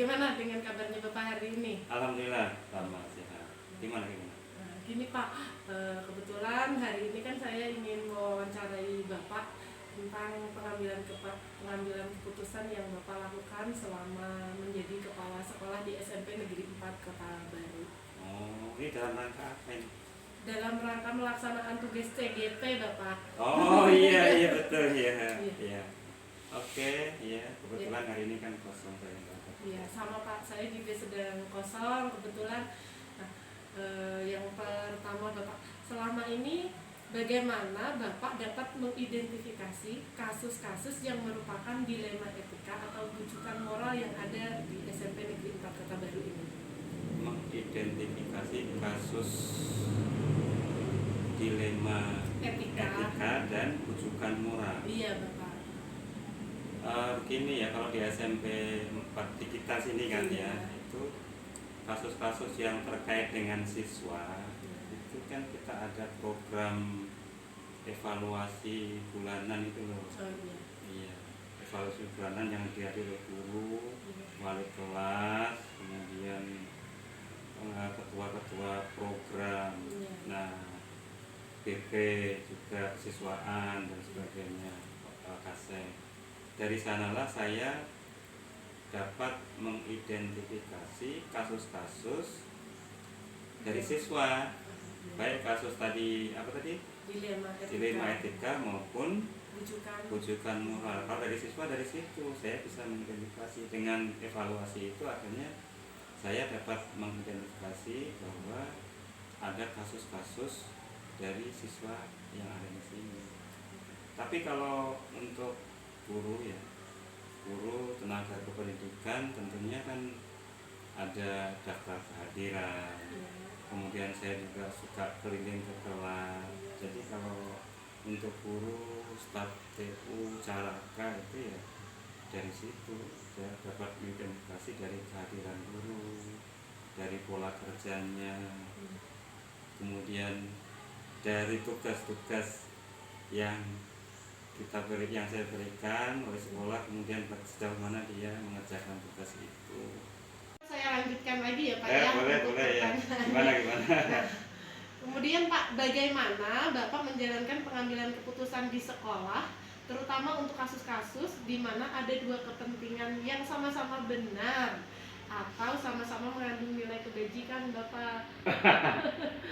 Bagaimana dengan kabarnya Bapak hari ini? Alhamdulillah, sama sehat. Gimana? Nah, gini Pak, kebetulan hari ini kan saya ingin mewawancarai Bapak tentang pengambilan keputusan yang Bapak lakukan selama menjadi kepala sekolah di SMP Negeri 4 Kota Baru. Oh, ini dalam rangka apa ini? Dalam rangka melaksanakan tugas CGP Bapak. Oh iya betul ya. Iya. Iya. Oke, iya. Kebetulan hari ini kan kosong saya. Iya, sama Pak, saya juga sedang kosong kebetulan. Nah, yang pertama Bapak, selama ini bagaimana Bapak dapat mengidentifikasi kasus-kasus yang merupakan dilema etika atau rujukan moral yang ada di SMP Negeri 4 Kota Baru ini? Mengidentifikasi kasus dilema Etika dan rujukan moral. Iya Bapak. Begini ya, kalau di SMP 4 di kita sini kan ya, itu kasus-kasus yang terkait dengan siswa itu kan kita ada program evaluasi bulanan itu loh. Oh iya. Iya, evaluasi bulanan yang dihadiri oleh guru, wali kelas, kemudian ketua-ketua program, nah BP juga siswaan dan sebagainya, kasih. Dari sanalah saya dapat mengidentifikasi kasus-kasus dari siswa, baik kasus tadi apa tadi dilema etika maupun rujukan moral. Kalau dari siswa dari situ saya bisa mengidentifikasi. Dengan evaluasi itu akhirnya saya dapat mengidentifikasi bahwa ada kasus-kasus dari siswa yang ada di sini. Tapi kalau untuk guru ya, guru tenaga kependidikan tentunya kan ada daftar kehadiran. Kemudian saya juga suka keliling ke kelas. Jadi kalau untuk guru, staf TU, caraka itu ya dari situ saya dapat identifikasi dari kehadiran guru, dari pola kerjanya, kemudian dari tugas-tugas yang yang saya berikan oleh sekolah, kemudian sejauh mana dia mengerjakan tugas itu. Saya lanjutkan lagi ya Pak ya. Boleh ya. Gimana? Nah, kemudian Pak, bagaimana Bapak menjalankan pengambilan keputusan di sekolah, terutama untuk kasus-kasus di mana ada dua kepentingan yang sama-sama benar atau sama-sama mengandung nilai kebajikan Bapak?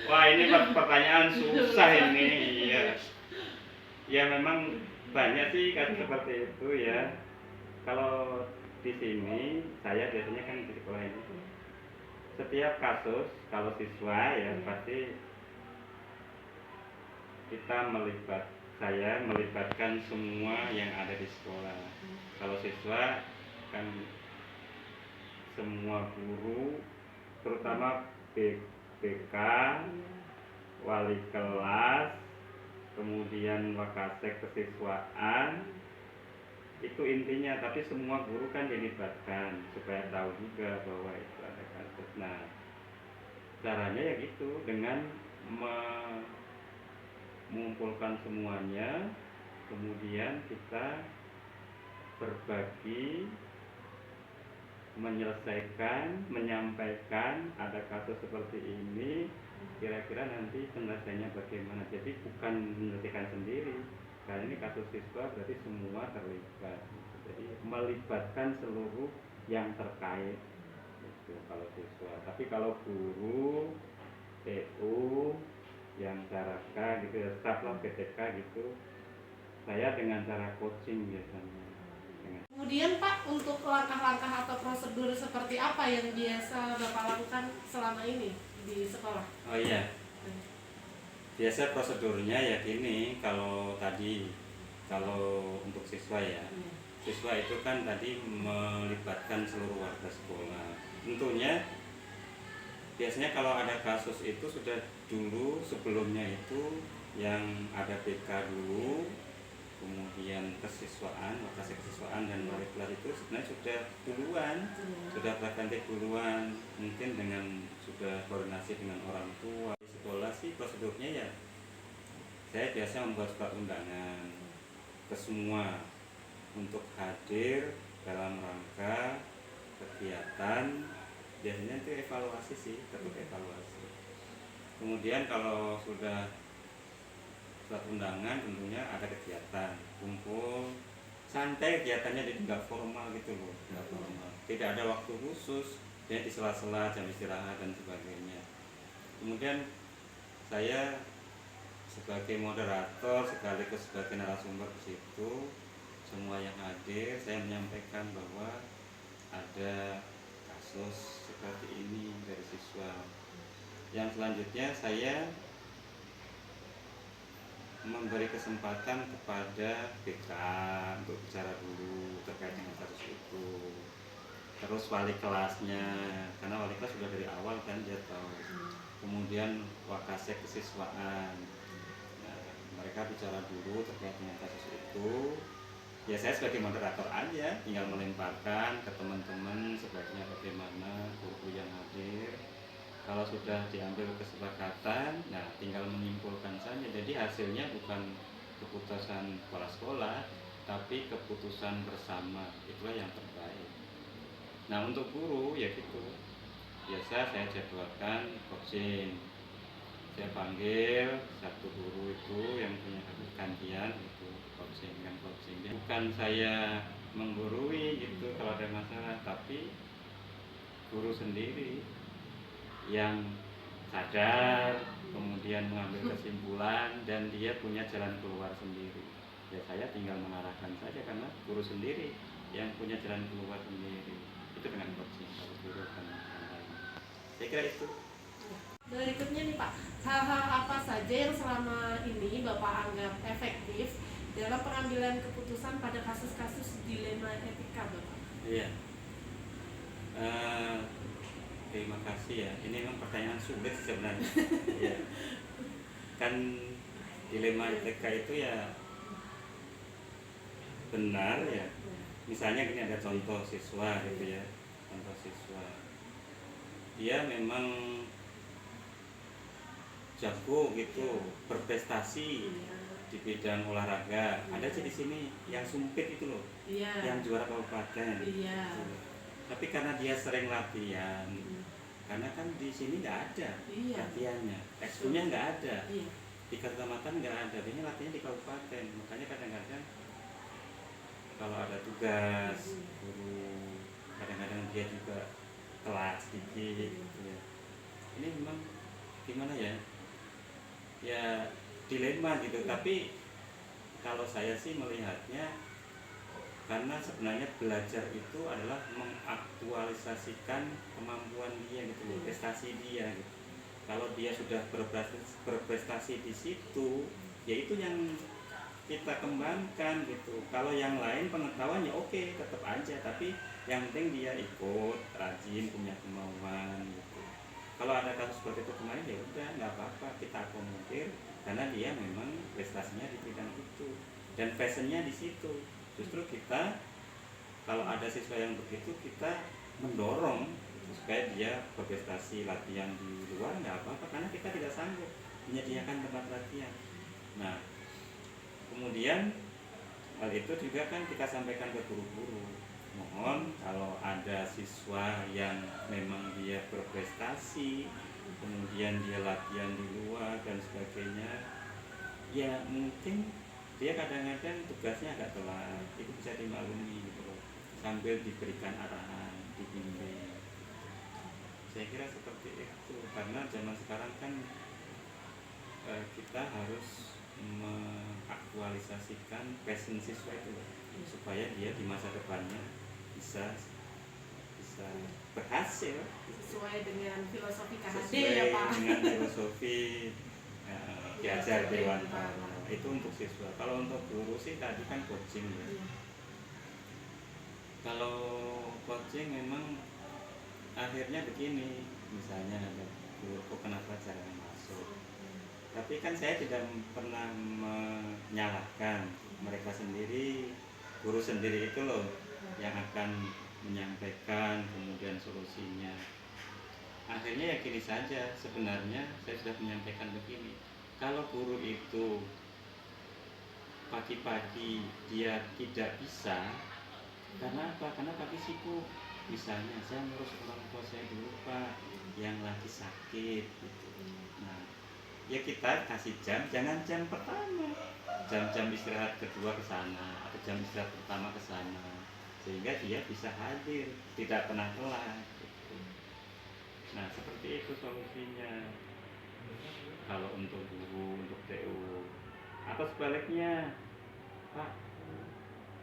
Wah, ini pertanyaan susah ini. Iya. Ya memang banyak sih kasus seperti itu ya. Kalau di sini saya biasanya kan di sekolah ini setiap kasus kalau siswa ya pasti saya melibatkan semua yang ada di sekolah. Kalau siswa kan semua guru, terutama BK, wali kelas, kemudian wakasek kesiswaan, itu intinya. Tapi semua guru kan dilibatkan supaya tahu juga bahwa itu ada kasus. Nah, caranya ya gitu, dengan mengumpulkan semuanya, kemudian kita berbagi, menyelesaikan, menyampaikan ada kasus seperti ini, kira-kira nanti penyelesaiannya bagaimana. Jadi bukan menyelesaikan sendiri, karena ini kasus siswa berarti semua terlibat. Jadi melibatkan seluruh yang terkait itu kalau siswa. Tapi kalau guru, TU, yang caraka gitu ya, staf lah PTK gitu, saya dengan cara coaching biasanya. Kemudian Pak, untuk langkah-langkah atau prosedur seperti apa yang biasa Bapak lakukan selama ini di sekolah? Oh iya, biasa prosedurnya ya gini. Kalau untuk siswa ya, siswa itu kan tadi melibatkan seluruh warga sekolah. Tentunya biasanya kalau ada kasus itu sudah dulu sebelumnya itu yang ada BK dulu, kemudian kesiswaan, wakasek kesiswaan dan wali kelas itu sebenarnya sudah berganti duluan, mungkin dengan sudah koordinasi dengan orang tua. Di sekolah sih prosedurnya ya saya biasa membuat surat undangan ke semua untuk hadir dalam rangka kegiatan, biasanya itu evaluasi sih, tetap evaluasi. Kemudian kalau sudah surat undangan tentunya ada kegiatan kumpul santai, kegiatannya jadi nggak formal gitu loh, nggak formal, tidak ada waktu khusus ya, di sela-sela jam istirahat dan sebagainya. Kemudian saya sebagai moderator sekaligus sebagai narasumber di situ, semua yang hadir saya menyampaikan bahwa ada kasus seperti ini dari siswa. Yang selanjutnya saya memberi kesempatan kepada BK untuk bicara dulu terkait dengan kasus itu. Terus wali kelasnya, karena wali kelas sudah dari awal kan dia tahu. Kemudian wakasek kesiswaan, nah, mereka bicara dulu terkait dengan kasus itu. Ya saya sebagai moderator aja tinggal melemparkan ke teman-teman sebaiknya bagaimana, guru yang hadir. Kalau sudah diambil kesepakatan, nah tinggal menyimpulkan saja. Jadi hasilnya bukan keputusan kepala sekolah, tapi keputusan bersama. Itulah yang terbaik. Nah untuk guru ya gitu, biasa saya jadwalkan coaching. Saya panggil satu guru itu yang punya gantian itu coaching. Bukan saya menggurui gitu kalau ada masalah, tapi guru sendiri yang sadar kemudian mengambil kesimpulan dan dia punya jalan keluar sendiri. Ya saya tinggal mengarahkan saja karena guru sendiri yang punya jalan keluar sendiri. Itu dengan coaching, kalau guru akan lain. Saya kira itu. Berikutnya nih Pak, hal-hal apa saja yang selama ini Bapak anggap efektif dalam pengambilan keputusan pada kasus-kasus dilema etika Bapak? Iya. Terima kasih ya. Ini memang pertanyaan sulit sebenarnya. Ya. Kan dilema etika itu ya benar ya. Misalnya gini, ada contoh siswa gitu ya. Contoh siswa. Dia memang jago gitu, berprestasi di bidang olahraga. Ada sih di sini yang sumpit itu loh. Yang juara kabupaten. Tapi karena dia sering latihan, karena kan di sini nggak ada latihannya, ekskulnya nggak ada, di kecamatan nggak ada, dia latihannya di kabupaten. Makanya kadang-kadang kalau ada tugas guru, kadang-kadang dia juga telat sedikit gitu ya. Ini memang gimana ya, ya dilema gitu. Tapi kalau saya sih melihatnya, karena sebenarnya belajar itu adalah mengaktualisasikan kemampuan dia gitu loh, prestasi dia gitu. Kalau dia sudah berprestasi di situ, ya itu yang kita kembangkan gitu. Kalau yang lain pengetahuannya oke, tetap aja, tapi yang penting dia ikut, rajin, punya kemauan gitu. Kalau ada kasus seperti itu kemarin, ya udah nggak apa-apa, kita akomodir karena dia memang prestasinya di bidang itu dan passionnya di situ. Justru kita kalau ada siswa yang begitu, kita mendorong supaya dia berprestasi, latihan di luar nggak apa-apa karena kita tidak sanggup menyediakan tempat latihan. Nah kemudian hal itu juga kan kita sampaikan ke guru-guru, mohon kalau ada siswa yang memang dia berprestasi kemudian dia latihan di luar dan sebagainya, ya mungkin dia kadang-kadang tugasnya agak telat, itu bisa dimaklumi gitu loh, sambil diberikan arahan, dibimbing. Saya kira seperti itu, karena zaman sekarang kan kita harus mengaktualisasikan passion siswa itu loh, supaya dia di masa depannya bisa berhasil sesuai dengan filosofi KHD sesuai ya Pak. dengan filosofi diajar Dewantara. Itu untuk siswa. Kalau untuk guru sih tadi kan coaching ya. Kalau coaching memang akhirnya begini, misalnya ada guru, kok kenapa jarang masuk, tapi kan saya tidak pernah menyalahkan, mereka sendiri, guru sendiri itu loh yang akan menyampaikan kemudian solusinya. Akhirnya ya gini saja, sebenarnya saya sudah menyampaikan begini, kalau guru itu pagi-pagi dia tidak bisa, karena apa? Karena pagi sibuk, Misalnya saya ngurus orang tua saya dulu Pak, yang lagi sakit gitu. Nah, ya kita kasih jam, jangan jam pertama, jam-jam istirahat kedua ke sana atau jam istirahat pertama ke sana, sehingga dia bisa hadir, tidak pernah telat gitu. Nah, seperti itu solusinya kalau untuk guru, untuk TU. Atau sebaliknya, Pak,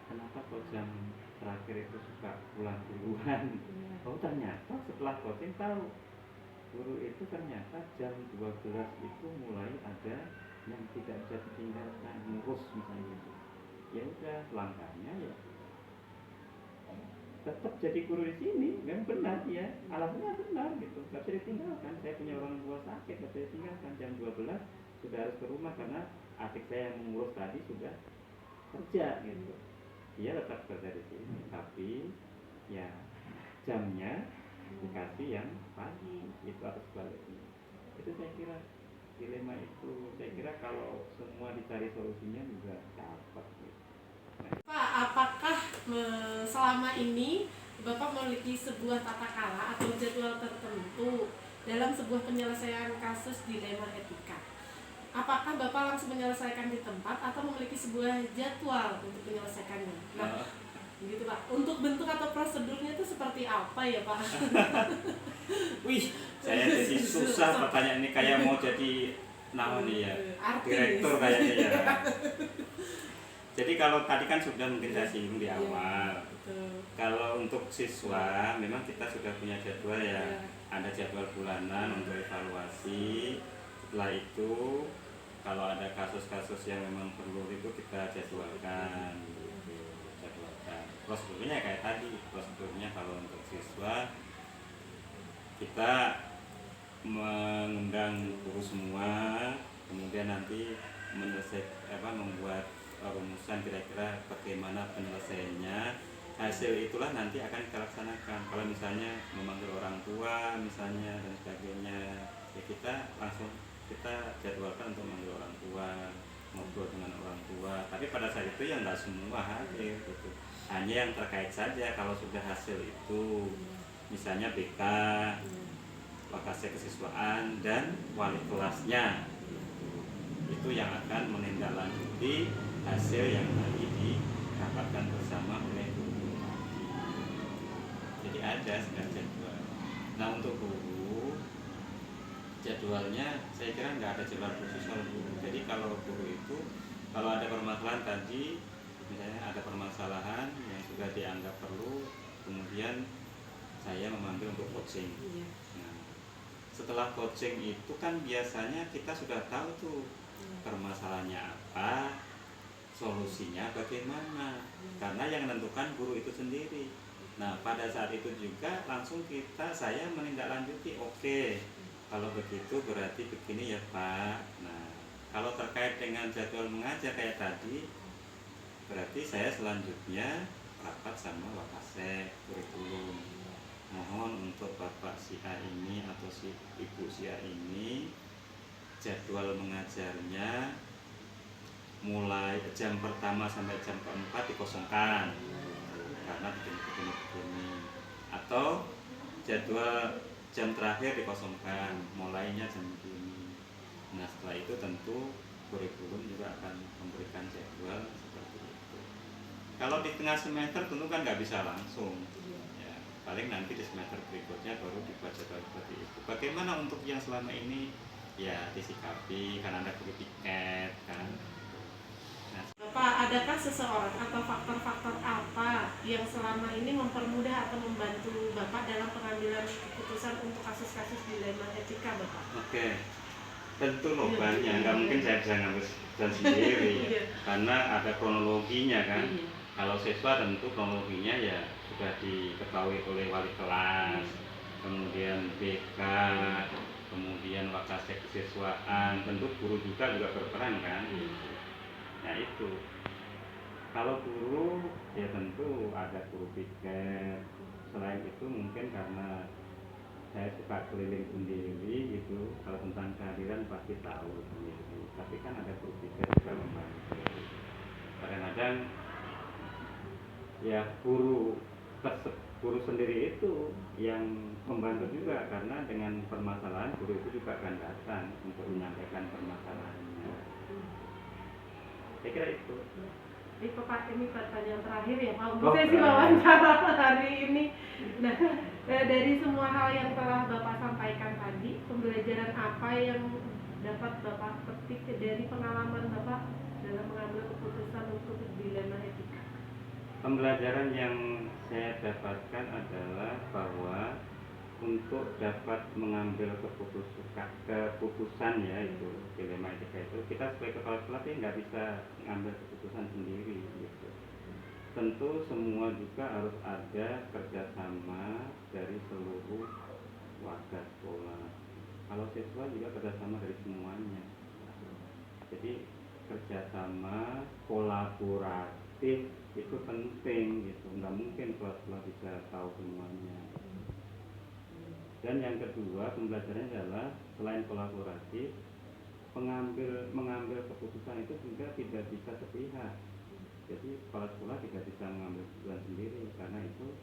kenapa kok jam terakhir itu suka pulang duluan? Oh, ternyata setelah coaching tahu, guru itu ternyata jam 12 itu mulai ada yang tidak bisa ditinggalkan, ngurus misalnya gitu. Ya udah, langkahnya ya tetap jadi guru di sini, memang benar ya, alasannya benar gitu, nggak bisa ditinggalkan. Saya punya orang tua sakit, nggak bisa ditinggalkan. Jam 12 sudah harus ke rumah karena adik saya yang mengurus tadi sudah kerja gitu. Dia tetap kerja di sini, tapi ya jamnya dikasih yang pagi itu atau sebaliknya. Itu saya kira dilema itu. Saya kira kalau semua dicari solusinya juga dapat gitu. Pak, apakah selama ini Bapak memiliki sebuah tata cara atau jadwal tertentu dalam sebuah penyelesaian kasus dilema etika? Apakah Bapak langsung menyelesaikan di tempat atau memiliki sebuah jadwal untuk menyelesaikannya? Nah, gitu Pak. Untuk bentuk atau prosedurnya itu seperti apa ya Pak? Wih, saya jadi susah pertanyaan ini, kayak mau jadi namanya ya, direktur kayaknya ya. Jadi kalau tadi kan sudah mungkin saya singgung di awal. Kalau untuk siswa memang kita sudah punya jadwal ya. Ada jadwal bulanan untuk evaluasi. Setelah itu kalau ada kasus-kasus yang memang perlu itu kita jadwalkan gitu. Jadwalkan. Prosedurnya kayak tadi, prosedurnya kalau untuk siswa kita mengundang guru semua, kemudian nanti membuat rumusan kira-kira bagaimana penyelesaiannya. Hasil itulah nanti akan kita laksanakan. Kalau misalnya memanggil orang tua misalnya dan sebagainya, ya kita langsung kita jadwalkan untuk memanggil orang tua, ngobrol dengan orang tua. Tapi pada saat itu ya nggak semua hadir gitu. Hanya yang terkait saja. Kalau sudah hasil itu, misalnya BK, Wakasek kesiswaan dan wali kelasnya, itu yang akan menindaklanjuti hasil yang tadi didapatkan bersama oleh guru. Jadi ada sebenarnya jadwal. Nah, untuk guru jadwalnya saya kira nggak ada jadwal khusus kalau guru. Jadi kalau guru itu kalau ada permasalahan tadi, misalnya ada permasalahan yang sudah dianggap perlu, kemudian saya memanggil untuk coaching. Nah, setelah coaching itu kan biasanya kita sudah tahu tuh permasalahannya apa, solusinya bagaimana, karena yang menentukan guru itu sendiri. Nah, pada saat itu juga langsung saya menindaklanjuti. Oke, kalau begitu berarti begini ya Pak. Nah, kalau terkait dengan jadwal mengajar kayak tadi, berarti saya selanjutnya rapat sama Wakasek kurikulum. Mohon untuk Bapak si A ini atau si Ibu si A ini jadwal mengajarnya mulai jam pertama sampai jam keempat dikosongkan karena begini, atau jadwal jam terakhir dikosongkan mulainya jam begini. Nah, setelah itu tentu kurikulum juga akan memberikan jadwal seperti itu. Kalau di tengah semester tentu kan nggak bisa langsung ya, paling nanti di semester berikutnya baru dibuat jadwal seperti itu. Bagaimana untuk yang selama ini ya disikapi, karena ada guru piket kan. Bapak, adakah seseorang atau faktor-faktor apa yang selama ini mempermudah atau membantu Bapak dalam pengambilan keputusan untuk kasus-kasus dilema etika Bapak? Oke, tentu loh banyak, nggak mungkin saya bisa ngambil keputusan sendiri ya. Karena ada kronologinya kan. Kalau siswa tentu kronologinya ya sudah diketahui oleh wali kelas, kemudian BK, kemudian Wakasek kesiswaan, tentu guru juga berperan kan. Nah itu, kalau guru ya tentu ada guru piket. Selain itu mungkin karena saya suka keliling sendiri gitu, kalau tentang kehadiran pasti tahu sendiri. Tapi kan ada guru piket juga membantu. Kadang-kadang ya guru plus guru sendiri itu yang membantu juga, karena dengan permasalahan guru itu juga akan datang untuk menyampaikan permasalahannya. Saya kira itu. Jadi Bapak, ini pertanyaan terakhir ya Pak, Oh, sesi wawancara hari ini. Nah, dari semua hal yang telah Bapak sampaikan tadi, pembelajaran apa yang dapat Bapak petik dari pengalaman Bapak dalam mengambil keputusan untuk dilema etika? Pembelajaran yang saya dapatkan adalah bahwa untuk dapat mengambil keputusan ya, itu dilema etika itu, kita sebagai kepala sekolah nggak bisa mengambil keputusan sendiri gitu. Tentu semua juga harus ada kerjasama dari seluruh warga sekolah. Kalau siswa juga kerjasama dari semuanya. Jadi kerjasama kolaboratif itu penting gitu. Nggak mungkin sekolah bisa tahu semuanya. Dan yang kedua, pembelajarannya adalah selain kolaboratif, mengambil keputusan itu juga tidak bisa sepihak. Jadi kepala sekolah tidak bisa mengambil keputusan sendiri, karena itu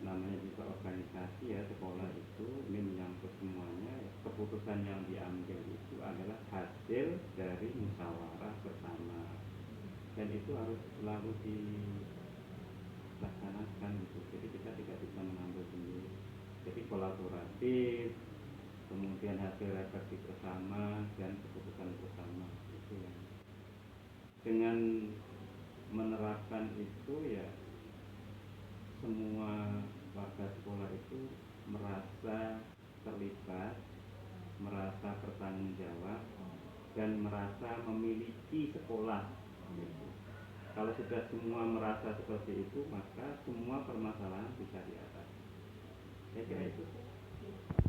namanya juga organisasi ya, sekolah itu ini menyangkut semuanya. Keputusan yang diambil itu adalah hasil dari musyawarah bersama, dan itu harus selalu dilaksanakan gitu. Jadi kita tidak bisa mengambil sendiri. Jadi kolaboratif, kemudian hasil refleksi bersama dan keputusan bersama itu ya. Dengan menerapkan itu ya, semua warga sekolah itu merasa terlibat, merasa bertanggung jawab, dan merasa memiliki sekolah gitu. Kalau sudah semua merasa seperti itu, maka semua permasalahan bisa diatasi. Saya kira itu.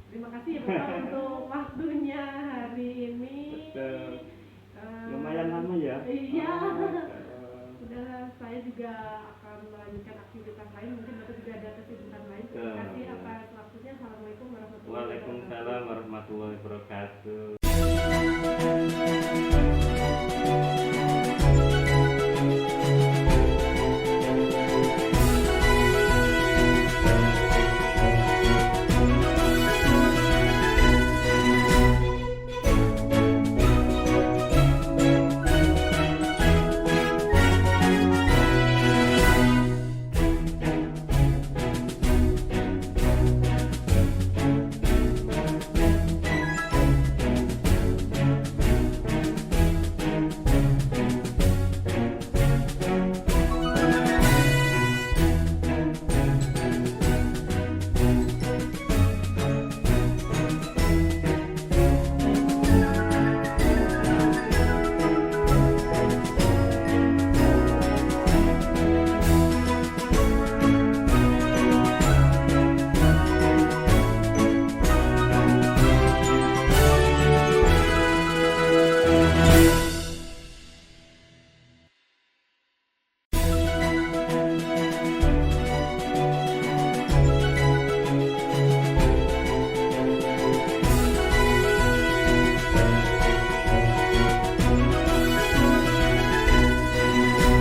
Terima kasih ya Bapak untuk waktunya hari ini. Lumayan lama ya. Iya. Udah, saya juga akan melanjutkan aktivitas lain. Mungkin Bapak juga ada kesibukan lain. Terima kasih atas waktunya. Assalamualaikum warahmatullahi wabarakatuh. Waalaikumsalam warahmatullahi wabarakatuh.